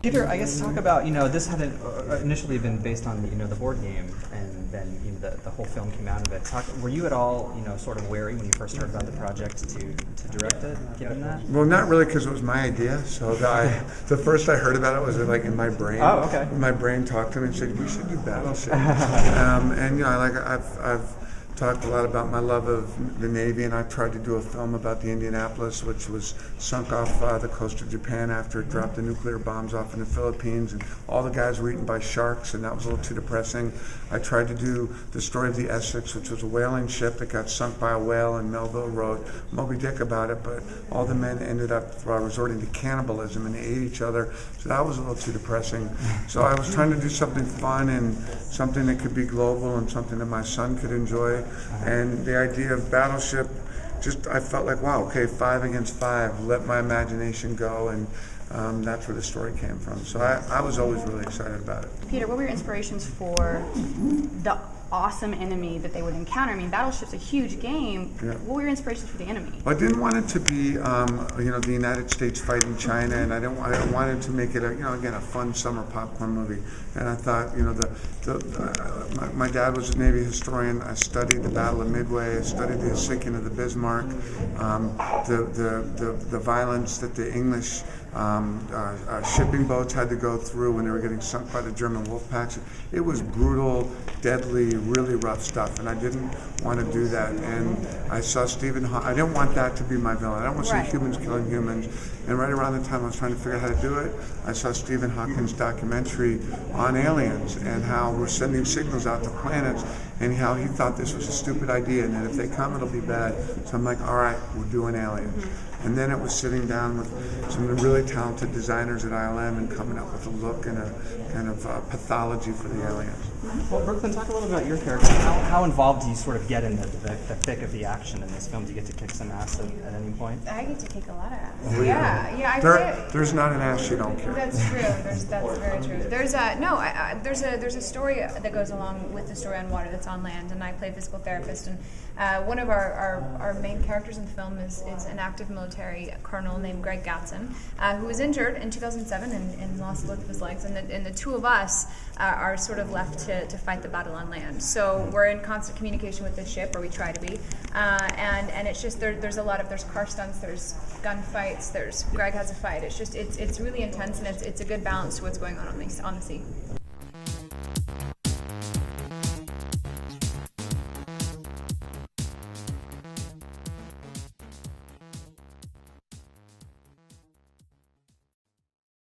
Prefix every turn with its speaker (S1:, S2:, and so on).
S1: Peter, I guess talk about, this had initially been based on, the board game, and then the whole film came out of it. Were you at all, sort of wary when you first heard about the project to direct it, given that?
S2: Well, not really, because it was my idea. So the first I heard about it was like in my brain.
S1: Oh, okay.
S2: My brain talked to me and said, "We should do Battleship." And I've talked a lot about my love of the Navy, and I tried to do a film about the Indianapolis, which was sunk off the coast of Japan after it dropped the nuclear bombs off in the Philippines, and all the guys were eaten by sharks, and that was a little too depressing. I tried to do the story of the Essex, which was a whaling ship that got sunk by a whale, and Melville wrote Moby Dick about it, but all the men ended up resorting to cannibalism, and they ate each other, so that was a little too depressing. So I was trying to do something fun and something that could be global and something that my son could enjoy. And the idea of Battleship, I felt like, wow, okay, 5 against 5, let my imagination go, and that's where the story came from. So I was always really excited about it.
S3: Peter, what were your inspirations for the awesome enemy that they would encounter? I mean, Battleship's a huge game. Yeah. What were your inspirations for the enemy?
S2: Well, I didn't want it to be, the United States fighting China, and I wanted to make it, again, a fun summer popcorn movie. And I thought, my dad was a Navy historian. I studied the Battle of Midway. I studied the sinking of the Bismarck, the violence that the English shipping boats had to go through when they were getting sunk by the German wolf packs. It was brutal, deadly, really rough stuff, and I didn't want to do that. And I saw Stephen Hawking. I didn't want that to be my villain. I don't want to see humans killing humans. And right around the time I was trying to figure out how to do it, I saw Stephen Hawking's documentary on aliens and how we're sending signals out to planets, and how he thought this was a stupid idea, and that if they come, it'll be bad. So I'm like, all right, we're doing aliens. And then it was sitting down with some really talented designers at ILM and coming up with a look and a kind of pathology for the aliens.
S1: Well, Brooklyn, talk a little about your character. How involved do you sort of get in the thick of the action in this film? Do you get to kick some ass at any point?
S3: I get to kick a lot of ass.
S2: Oh, yeah. There's not an ass you don't kick.
S4: That's true. That's very true. There's a story that goes along with the story on water that's on land, and I play a physical therapist. And one of our main characters in the film is an active military colonel named Greg Gatson, who was injured in 2007 and lost both of his legs. And the two of us are sort of left to fight the battle on land. So we're in constant communication with the ship, or we try to be. And it's just there's car stunts, there's gun fights, Greg has a fight. It's really intense, and it's a good balance to what's going on the sea.